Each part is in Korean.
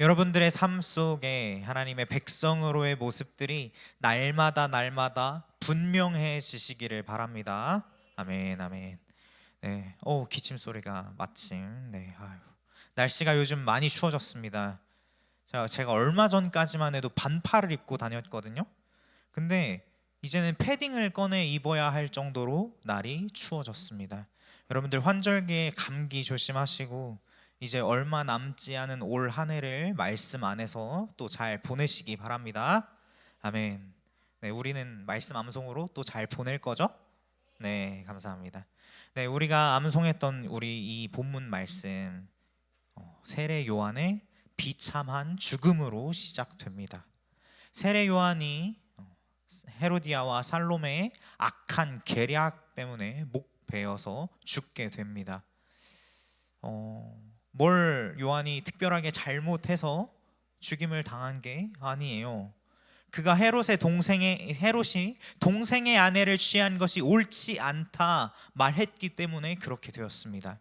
여러분들의 삶 속에 하나님의 백성으로의 모습들이 날마다 분명해지시기를 바랍니다. 아멘, 아멘. 네, 기침 소리가 마침. 네, 아유. 날씨가 요즘 많이 추워졌습니다. 제가 얼마 전까지만 해도 반팔을 입고 다녔거든요. 근데 이제는 패딩을 꺼내 입어야 할 정도로 날이 추워졌습니다. 여러분들 환절기에 감기 조심하시고 이제 얼마 남지 않은 올 한 해를 말씀 안에서 또 잘 보내시기 바랍니다. 아멘. 네, 우리는 말씀 암송으로 또 잘 보낼 거죠? 네, 감사합니다. 네, 우리가 암송했던 우리 이 본문 말씀 세례 요한의 비참한 죽음으로 시작됩니다. 세례 요한이 헤로디아와 살로메의 악한 계략 때문에 목 베어서 죽게 됩니다. 뭘 요한이 특별하게 잘못해서 죽임을 당한 게 아니에요. 그가 헤롯이 동생의 아내를 취한 것이 옳지 않다 말했기 때문에 그렇게 되었습니다.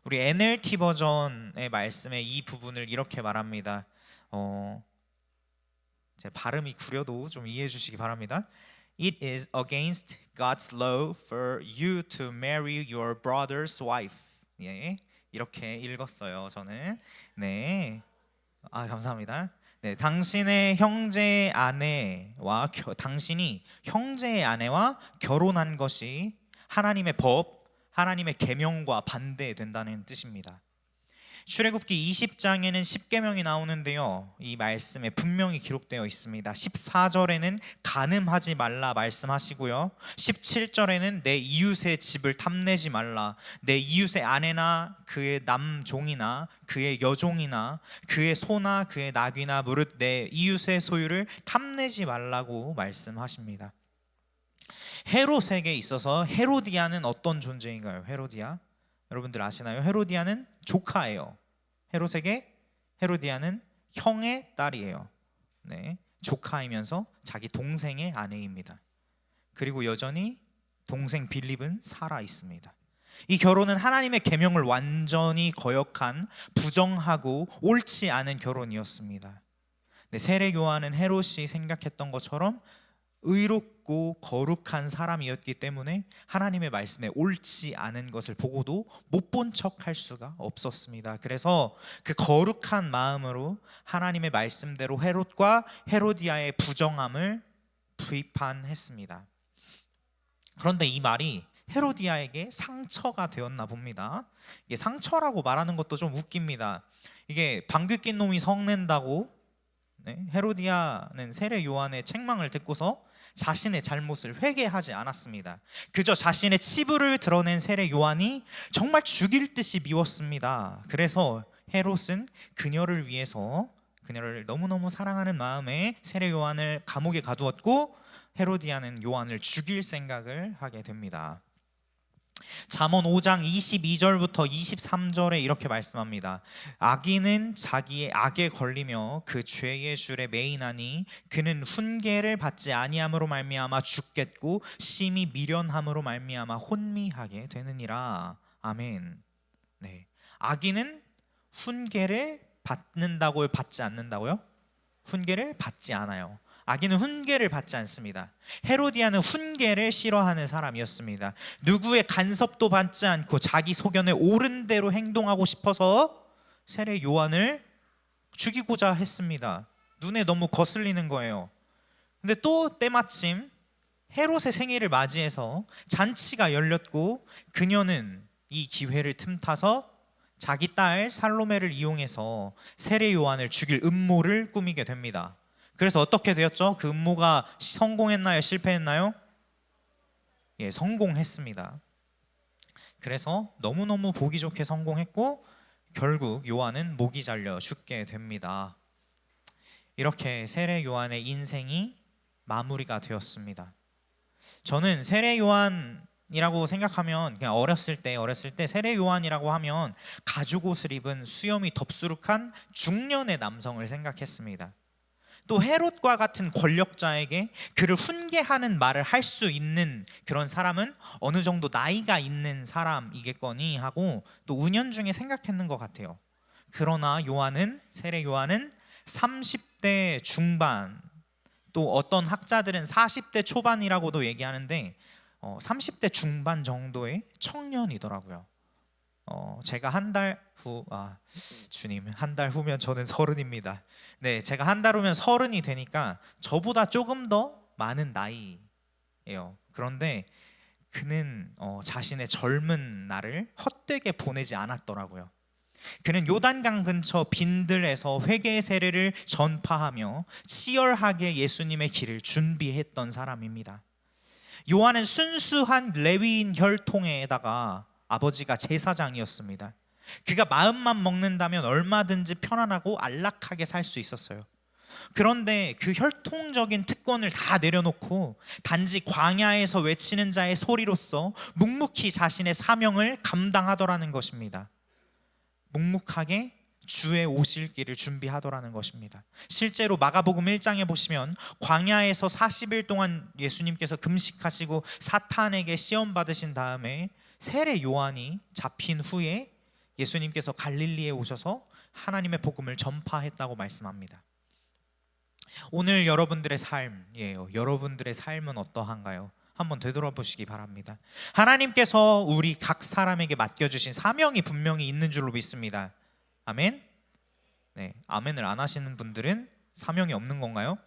우리 NLT 버전의 말씀에 이 부분을 이렇게 말합니다. 제 발음이 구려도 좀 이해해 주시기 바랍니다. It is against God's law for you to marry your brother's wife. 예, 이렇게 읽었어요. 저는. 네, 감사합니다. 네, 당신이 형제의 아내와 결혼한 것이 하나님의 법, 하나님의 계명과 반대된다는 뜻입니다. 출애굽기 20장에는 10계명이 나오는데요, 이 말씀에 분명히 기록되어 있습니다. 14절에는 간음하지 말라 말씀하시고요, 17절에는 내 이웃의 집을 탐내지 말라, 내 이웃의 아내나 그의 남종이나 그의 여종이나 그의 소나 그의 낙이나 무릇 내 이웃의 소유를 탐내지 말라고 말씀하십니다. 헤롯에게 있어서 헤로디아는 어떤 존재인가요? 헤로디아 여러분들 아시나요? 헤로디아는 조카예요. 헤롯에게 헤로디아는 형의 딸이에요. 네, 조카이면서 자기 동생의 아내입니다. 그리고 여전히 동생 빌립은 살아 있습니다. 이 결혼은 하나님의 계명을 완전히 거역한 부정하고 옳지 않은 결혼이었습니다. 네, 세례 요한은 헤롯이 생각했던 것처럼 의롭고 거룩한 사람이었기 때문에 하나님의 말씀에 옳지 않은 것을 보고도 못 본 척 할 수가 없었습니다. 그래서 그 거룩한 마음으로 하나님의 말씀대로 헤롯과 헤로디아의 부정함을 비판했습니다. 그런데 이 말이 헤로디아에게 상처가 되었나 봅니다. 이게 상처라고 말하는 것도 좀 웃깁니다. 이게 방귀 낀 놈이 성낸다고, 헤로디아는 세례 요한의 책망을 듣고서 자신의 잘못을 회개하지 않았습니다. 그저 자신의 치부를 드러낸 세례 요한이 정말 죽일 듯이 미웠습니다. 그래서 헤롯은 그녀를 위해서, 그녀를 너무너무 사랑하는 마음에 세례 요한을 감옥에 가두었고, 헤로디아는 요한을 죽일 생각을 하게 됩니다. 잠언 5장 22절부터 23절에 이렇게 말씀합니다. 악인은 자기의 악에 걸리며 그 죄의 줄에 매이나니 그는 훈계를 받지 아니함으로 말미암아 죽겠고 심히 미련함으로 말미암아 혼미하게 되느니라. 아멘. 네, 악인은 훈계를 받는다고요? 받지 않는다고요? 훈계를 받지 않아요. 악인은 훈계를 받지 않습니다. 헤로디아는 훈계를 싫어하는 사람이었습니다. 누구의 간섭도 받지 않고 자기 소견에 옳은 대로 행동하고 싶어서 세례 요한을 죽이고자 했습니다. 눈에 너무 거슬리는 거예요. 근데 또 때마침 헤롯의 생일을 맞이해서 잔치가 열렸고, 그녀는 이 기회를 틈타서 자기 딸 살로메를 이용해서 세례 요한을 죽일 음모를 꾸미게 됩니다. 그래서 어떻게 되었죠? 그 음모가 성공했나요? 실패했나요? 예, 성공했습니다. 그래서 너무너무 보기 좋게 성공했고 결국 요한은 목이 잘려 죽게 됩니다. 이렇게 세례 요한의 인생이 마무리가 되었습니다. 저는 세례 요한이라고 생각하면, 그냥 어렸을 때 세례 요한이라고 하면 가죽 옷을 입은 수염이 덥수룩한 중년의 남성을 생각했습니다. 또 헤롯과 같은 권력자에게 그를 훈계하는 말을 할 수 있는 그런 사람은 어느 정도 나이가 있는 사람이겠거니 하고 또 은연중에 생각했는 것 같아요. 그러나 세례 요한은 30대 중반, 또 어떤 학자들은 40대 초반이라고도 얘기하는데 30대 중반 정도의 청년이더라고요. 제가 주님, 한 달 후면 저는 30입니다. 네, 제가 한 달 후면 30이 되니까 저보다 조금 더 많은 나이예요. 그런데 그는 자신의 젊은 날을 헛되게 보내지 않았더라고요. 그는 요단강 근처 빈들에서 회개의 세례를 전파하며 치열하게 예수님의 길을 준비했던 사람입니다. 요한은 순수한 레위인 혈통에다가 아버지가 제사장이었습니다. 그가 마음만 먹는다면 얼마든지 편안하고 안락하게 살 수 있었어요. 그런데 그 혈통적인 특권을 다 내려놓고 단지 광야에서 외치는 자의 소리로서 묵묵히 자신의 사명을 감당하더라는 것입니다. 묵묵하게 주의 오실 길을 준비하더라는 것입니다. 실제로 마가복음 1장에 보시면 광야에서 40일 동안 예수님께서 금식하시고 사탄에게 시험 받으신 다음에 세례 요한이 잡힌 후에 예수님께서 갈릴리에 오셔서 하나님의 복음을 전파했다고 말씀합니다. 오늘 여러분들의 삶이에요. 여러분들의 삶은 어떠한가요? 한번 되돌아보시기 바랍니다. 하나님께서 우리 각 사람에게 맡겨주신 사명이 분명히 있는 줄로 믿습니다. 아멘? 네, 아멘을 안 하시는 분들은 사명이 없는 건가요?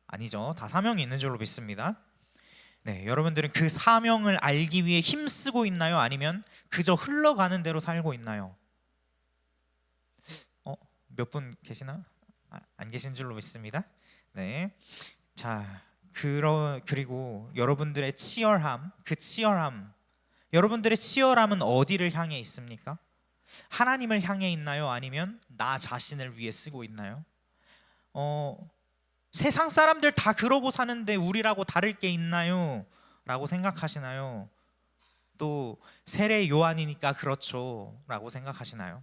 아니죠. 다 사명이 있는 줄로 믿습니다. 네, 여러분들은 그 사명을 알기 위해 힘쓰고 있나요? 아니면 그저 흘러가는 대로 살고 있나요? 몇 분 계시나? 안 계신 줄로 믿습니다. 네, 자, 그리고 여러분들의 치열함, 여러분들의 치열함은 어디를 향해 있습니까? 하나님을 향해 있나요? 아니면 나 자신을 위해 쓰고 있나요? 세상 사람들 다 그러고 사는데 우리라고 다를 게 있나요? 라고 생각하시나요? 또 세례 요한이니까 그렇죠 라고 생각하시나요?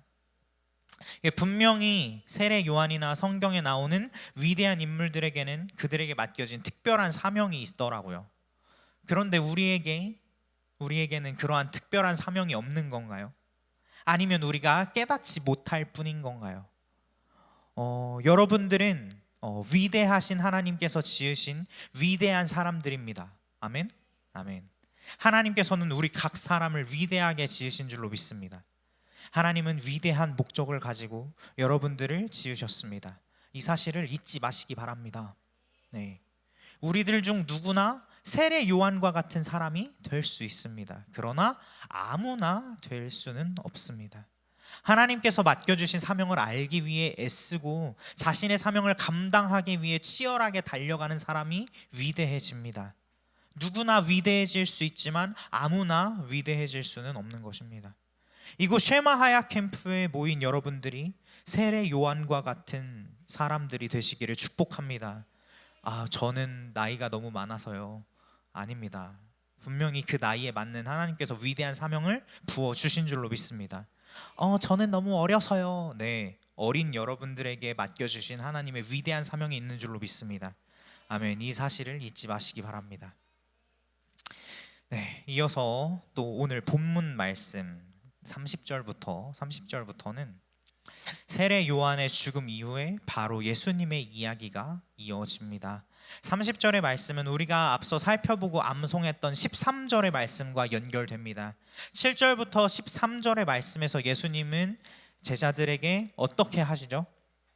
분명히 세례 요한이나 성경에 나오는 위대한 인물들에게는 그들에게 맡겨진 특별한 사명이 있더라고요. 그런데 우리에게는 그러한 특별한 사명이 없는 건가요? 아니면 우리가 깨닫지 못할 뿐인 건가요? 여러분들은 위대하신 하나님께서 지으신 위대한 사람들입니다. 아멘? 아멘. 하나님께서는 우리 각 사람을 위대하게 지으신 줄로 믿습니다. 하나님은 위대한 목적을 가지고 여러분들을 지으셨습니다. 이 사실을 잊지 마시기 바랍니다. 네. 우리들 중 누구나 세례 요한과 같은 사람이 될 수 있습니다. 그러나 아무나 될 수는 없습니다. 하나님께서 맡겨주신 사명을 알기 위해 애쓰고 자신의 사명을 감당하기 위해 치열하게 달려가는 사람이 위대해집니다. 누구나 위대해질 수 있지만 아무나 위대해질 수는 없는 것입니다. 이곳 쉐마 하야 캠프에 모인 여러분들이 세례 요한과 같은 사람들이 되시기를 축복합니다. 저는 나이가 너무 많아서요. 아닙니다. 분명히 그 나이에 맞는 하나님께서 위대한 사명을 부어주신 줄로 믿습니다. 저는 너무 어려서요. 네, 어린 여러분들에게 맡겨주신 하나님의 위대한 사명이 있는 줄로 믿습니다. 아멘. 이 사실을 잊지 마시기 바랍니다. 네, 이어서 또 오늘 본문 말씀 30절부터는 세례 요한의 죽음 이후에 바로 예수님의 이야기가 이어집니다. 30절의 말씀은 우리가 앞서 살펴보고 암송했던 13절의 말씀과 연결됩니다. 7절부터 13절의 말씀에서 예수님은 제자들에게 어떻게 하시죠?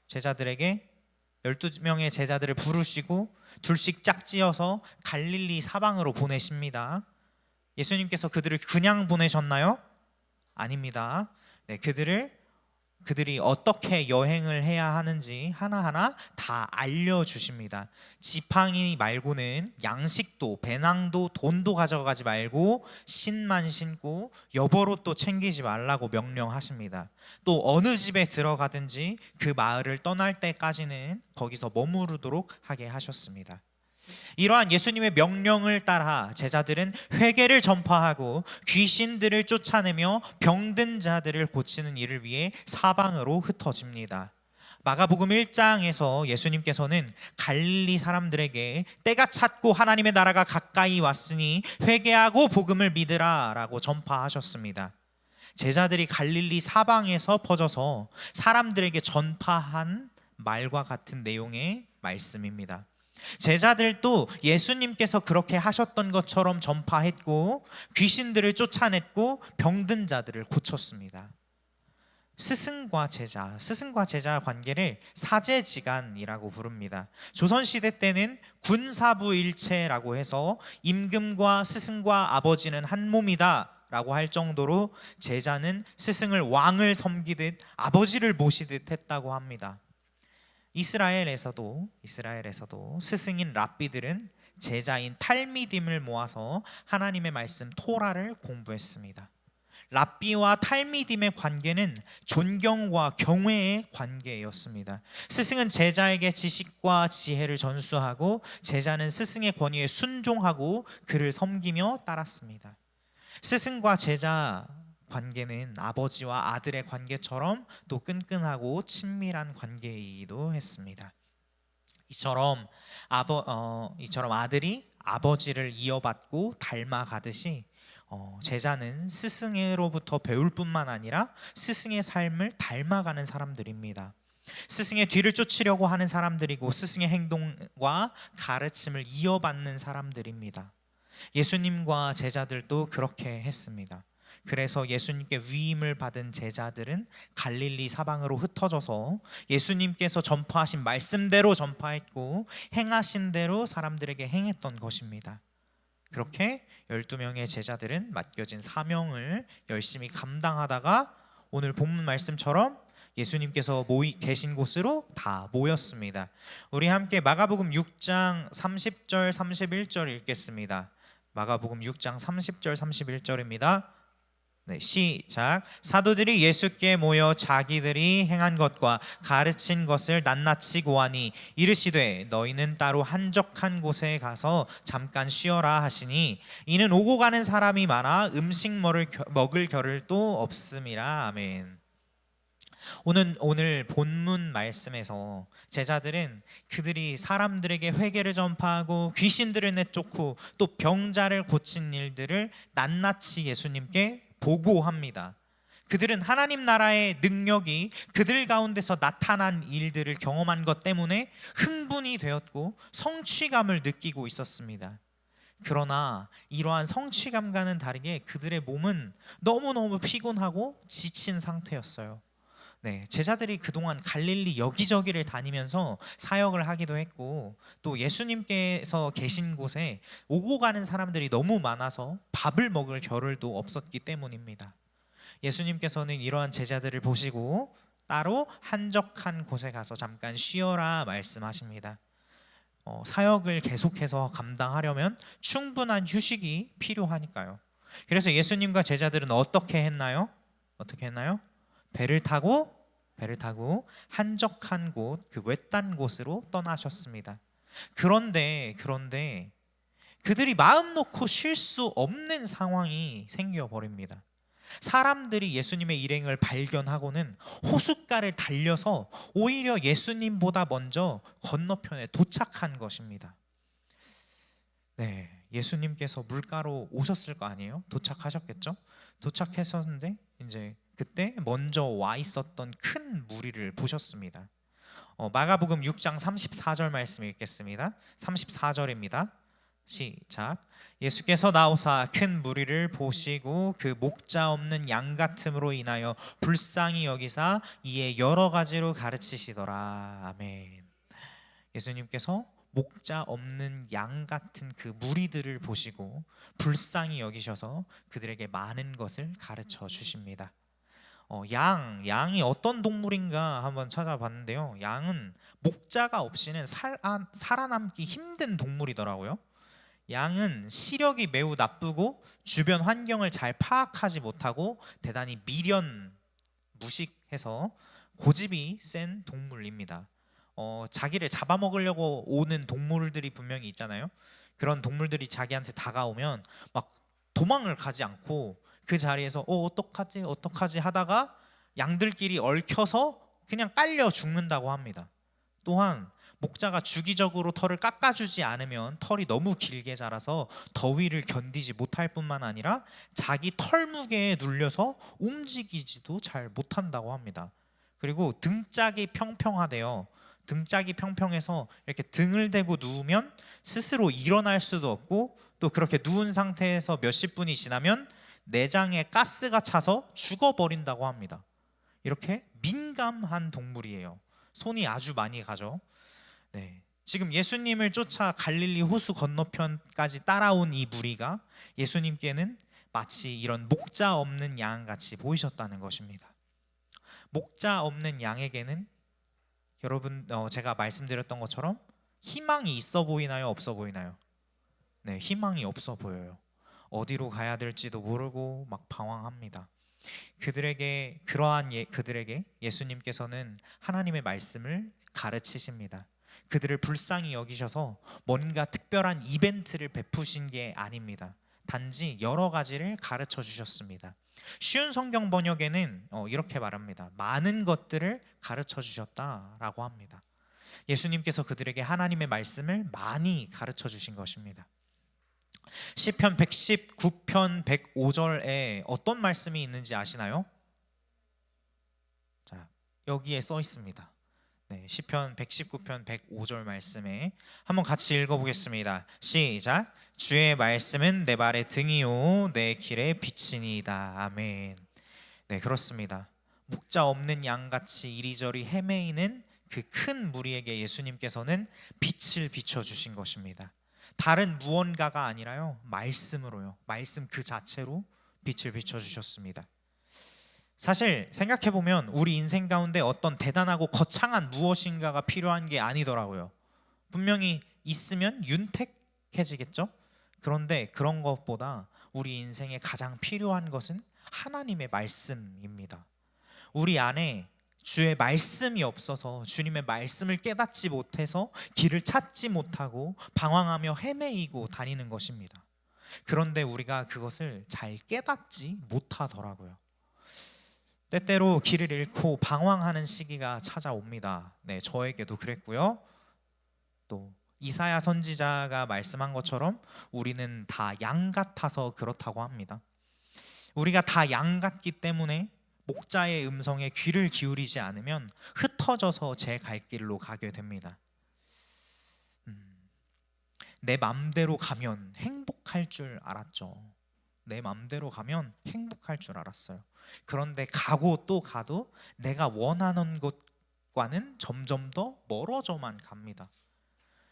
제자들에게 12명의 제자들을 부르시고 둘씩 짝지어서 갈릴리 사방으로 보내십니다. 예수님께서 그들을 그냥 보내셨나요? 아닙니다. 네, 그들이 어떻게 여행을 해야 하는지 하나하나 다 알려주십니다. 지팡이 말고는 양식도 배낭도 돈도 가져가지 말고 신만 신고 여벌옷도 챙기지 말라고 명령하십니다. 또 어느 집에 들어가든지 그 마을을 떠날 때까지는 거기서 머무르도록 하게 하셨습니다. 이러한 예수님의 명령을 따라 제자들은 회개를 전파하고 귀신들을 쫓아내며 병든 자들을 고치는 일을 위해 사방으로 흩어집니다. 마가복음 1장에서 예수님께서는 갈릴리 사람들에게 때가 찼고 하나님의 나라가 가까이 왔으니 회개하고 복음을 믿으라 라고 전파하셨습니다. 제자들이 갈릴리 사방에서 퍼져서 사람들에게 전파한 말과 같은 내용의 말씀입니다. 제자들도 예수님께서 그렇게 하셨던 것처럼 전파했고 귀신들을 쫓아냈고 병든 자들을 고쳤습니다. 스승과 제자 관계를 사제지간이라고 부릅니다. 조선시대 때는 군사부일체라고 해서 임금과 스승과 아버지는 한 몸이다 라고 할 정도로 제자는 스승을 왕을 섬기듯 아버지를 모시듯 했다고 합니다. 이스라엘에서도 스승인 랍비들은 제자인 탈미딤을 모아서 하나님의 말씀 토라를 공부했습니다. 랍비와 탈미딤의 관계는 존경과 경외의 관계였습니다. 스승은 제자에게 지식과 지혜를 전수하고 제자는 스승의 권위에 순종하고 그를 섬기며 따랐습니다. 스승과 제자 관계는 아버지와 아들의 관계처럼 또 끈끈하고 친밀한 관계이기도 했습니다. 이처럼 아들이 아버지를 이어받고 닮아가듯이 제자는 스승으로부터 배울 뿐만 아니라 스승의 삶을 닮아가는 사람들입니다. 스승의 뒤를 쫓으려고 하는 사람들이고 스승의 행동과 가르침을 이어받는 사람들입니다. 예수님과 제자들도 그렇게 했습니다. 그래서 예수님께 위임을 받은 제자들은 갈릴리 사방으로 흩어져서 예수님께서 전파하신 말씀대로 전파했고 행하신 대로 사람들에게 행했던 것입니다. 그렇게 12명의 제자들은 맡겨진 사명을 열심히 감당하다가 오늘 본문 말씀처럼 예수님께서 계신 곳으로 다 모였습니다. 우리 함께 마가복음 6장 30절 31절 읽겠습니다. 마가복음 6장 30절 31절입니다. 네, 시작. 사도들이 예수께 모여 자기들이 행한 것과 가르친 것을 낱낱이 고하니 이르시되 너희는 따로 한적한 곳에 가서 잠깐 쉬어라 하시니 이는 오고 가는 사람이 많아 음식 먹을 겨를도 없음이라. 아멘. 오늘 본문 말씀에서 제자들은 그들이 사람들에게 회개를 전파하고 귀신들을 내쫓고 또 병자를 고친 일들을 낱낱이 예수님께 보고합니다. 그들은 하나님 나라의 능력이 그들 가운데서 나타난 일들을 경험한 것 때문에 흥분이 되었고 성취감을 느끼고 있었습니다. 그러나 이러한 성취감과는 다르게 그들의 몸은 너무너무 피곤하고 지친 상태였어요. 네, 제자들이 그동안 갈릴리 여기저기를 다니면서 사역을 하기도 했고 또 예수님께서 계신 곳에 오고 가는 사람들이 너무 많아서 밥을 먹을 겨를도 없었기 때문입니다. 예수님께서는 이러한 제자들을 보시고 따로 한적한 곳에 가서 잠깐 쉬어라 말씀하십니다. 사역을 계속해서 감당하려면 충분한 휴식이 필요하니까요. 그래서 예수님과 제자들은 어떻게 했나요? 배를 타고 한적한 곳, 그 외딴 곳으로 떠나셨습니다. 그런데 그들이 마음 놓고 쉴 수 없는 상황이 생겨버립니다. 사람들이 예수님의 일행을 발견하고는 호숫가를 달려서 오히려 예수님보다 먼저 건너편에 도착한 것입니다. 네, 예수님께서 물가로 오셨을 거 아니에요? 도착하셨겠죠? 도착했었는데 이제 그때 먼저 와 있었던 큰 무리를 보셨습니다. 마가복음 6장 34절 말씀 읽겠습니다. 34절입니다. 시작. 예수께서 나오사 큰 무리를 보시고 그 목자 없는 양 같음으로 인하여 불쌍히 여기사 이에 여러 가지로 가르치시더라. 아멘. 예수님께서 목자 없는 양 같은 그 무리들을 보시고 불쌍히 여기셔서 그들에게 많은 것을 가르쳐 주십니다. 양이 어떤 동물인가 한번 찾아봤는데요. 양은 목자가 없이는 살아남기 힘든 동물이더라고요. 양은 시력이 매우 나쁘고 주변 환경을 잘 파악하지 못하고 대단히 무식해서 고집이 센 동물입니다. 자기를 잡아먹으려고 오는 동물들이 분명히 있잖아요. 그런 동물들이 자기한테 다가오면 막 도망을 가지 않고 그 자리에서 어떡하지 하다가 양들끼리 얽혀서 그냥 깔려 죽는다고 합니다. 또한 목자가 주기적으로 털을 깎아주지 않으면 털이 너무 길게 자라서 더위를 견디지 못할 뿐만 아니라 자기 털 무게에 눌려서 움직이지도 잘 못한다고 합니다. 그리고 등짝이 평평하대요. 등짝이 평평해서 이렇게 등을 대고 누우면 스스로 일어날 수도 없고, 또 그렇게 누운 상태에서 몇십 분이 지나면 내장에 가스가 차서 죽어버린다고 합니다. 이렇게 민감한 동물이에요. 손이 아주 많이 가죠. 네. 지금 예수님을 쫓아 갈릴리 호수 건너편까지 따라온 이 무리가 예수님께는 마치 이런 목자 없는 양같이 보이셨다는 것입니다. 목자 없는 양에게는 여러분 제가 말씀드렸던 것처럼 희망이 있어 보이나요? 없어 보이나요? 네, 희망이 없어 보여요. 어디로 가야 될지도 모르고 막 방황합니다. 그들에게 예수님께서는 하나님의 말씀을 가르치십니다. 그들을 불쌍히 여기셔서 뭔가 특별한 이벤트를 베푸신 게 아닙니다. 단지 여러 가지를 가르쳐 주셨습니다. 쉬운 성경 번역에는 이렇게 말합니다. 많은 것들을 가르쳐 주셨다라고 합니다. 예수님께서 그들에게 하나님의 말씀을 많이 가르쳐 주신 것입니다. 시편 119편 105절에 어떤 말씀이 있는지 아시나요? 자, 여기에 써 있습니다. 네, 시편 119편 105절 말씀에 한번 같이 읽어보겠습니다. 시작. 주의 말씀은 내 발의 등이요 내 길의 빛이니이다. 아멘. 네, 그렇습니다. 목자 없는 양같이 이리저리 헤매이는 그 큰 무리에게 예수님께서는 빛을 비춰주신 것입니다. 다른 무언가가 아니라요, 말씀으로요, 말씀 그 자체로 빛을 비춰주셨습니다. 사실 생각해보면 우리 인생 가운데 어떤 대단하고 거창한 무엇인가가 필요한 게 아니더라고요. 분명히 있으면 윤택해지겠죠? 그런데 그런 것보다 우리 인생에 가장 필요한 것은 하나님의 말씀입니다. 우리 안에 주의 말씀이 없어서 주님의 말씀을 깨닫지 못해서 길을 찾지 못하고 방황하며 헤매이고 다니는 것입니다. 그런데 우리가 그것을 잘 깨닫지 못하더라고요. 때때로 길을 잃고 방황하는 시기가 찾아옵니다. 네, 저에게도 그랬고요. 또 이사야 선지자가 말씀한 것처럼 우리는 다 양 같아서 그렇다고 합니다. 우리가 다 양 같기 때문에 목자의 음성에 귀를 기울이지 않으면 흩어져서 제 갈 길로 가게 됩니다. 내 맘대로 가면 행복할 줄 알았죠. 내 맘대로 가면 행복할 줄 알았어요. 그런데 가고 또 가도 내가 원하는 곳과는 점점 더 멀어져만 갑니다.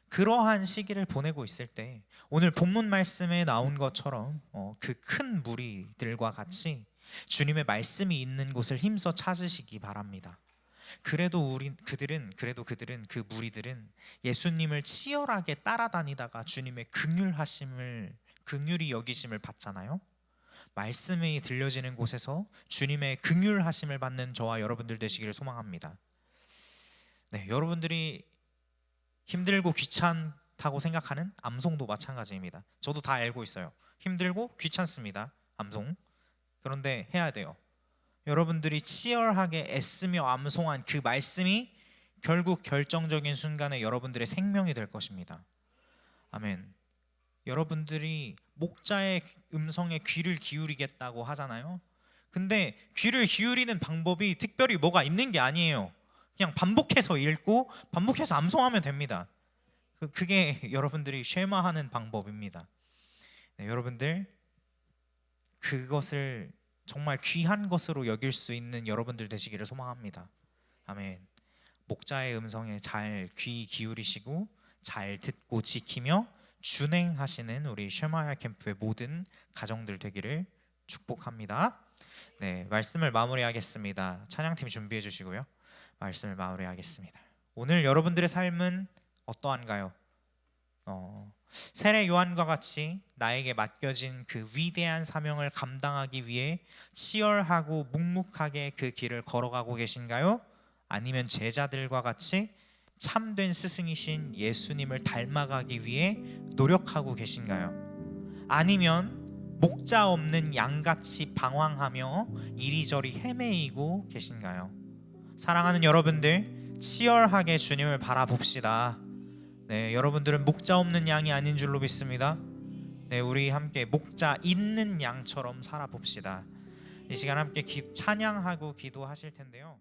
그러한 시기를 보내고 있을 때 오늘 본문 말씀에 나온 것처럼 그 큰 무리들과 같이 주님의 말씀이 있는 곳을 힘써 찾으시기 바랍니다. 그래도 그들은 그 무리들은 예수님을 치열하게 따라다니다가 주님의 긍휼히 여기심을 받잖아요. 말씀이 들려지는 곳에서 주님의 긍휼하심을 받는 저와 여러분들 되시기를 소망합니다. 네, 여러분들이 힘들고 귀찮다고 생각하는 암송도 마찬가지입니다. 저도 다 알고 있어요. 힘들고 귀찮습니다, 암송. 그런데 해야 돼요. 여러분들이 치열하게 애쓰며 암송한 그 말씀이 결국 결정적인 순간에 여러분들의 생명이 될 것입니다. 아멘. 여러분들이 목자의 음성에 귀를 기울이겠다고 하잖아요. 근데 귀를 기울이는 방법이 특별히 뭐가 있는 게 아니에요. 그냥 반복해서 읽고 반복해서 암송하면 됩니다. 그게 여러분들이 쉐마하는 방법입니다. 네, 여러분들 그것을 정말 귀한 것으로 여길 수 있는 여러분들 되시기를 소망합니다. 아멘. 목자의 음성에 잘 귀 기울이시고 잘 듣고 지키며 준행하시는 우리 쉐마야 캠프의 모든 가정들 되기를 축복합니다. 네, 말씀을 마무리하겠습니다. 찬양팀 준비해 주시고요. 말씀을 마무리하겠습니다. 오늘 여러분들의 삶은 어떠한가요? 세례 요한과 같이 나에게 맡겨진 그 위대한 사명을 감당하기 위해 치열하고 묵묵하게 그 길을 걸어가고 계신가요? 아니면 제자들과 같이 참된 스승이신 예수님을 닮아가기 위해 노력하고 계신가요? 아니면 목자 없는 양같이 방황하며 이리저리 헤매이고 계신가요? 사랑하는 여러분들, 치열하게 주님을 바라봅시다. 네, 여러분들은 목자 없는 양이 아닌 줄로 믿습니다. 네, 우리 함께 목자 있는 양처럼 살아봅시다. 이 시간 함께 찬양하고 기도하실 텐데요.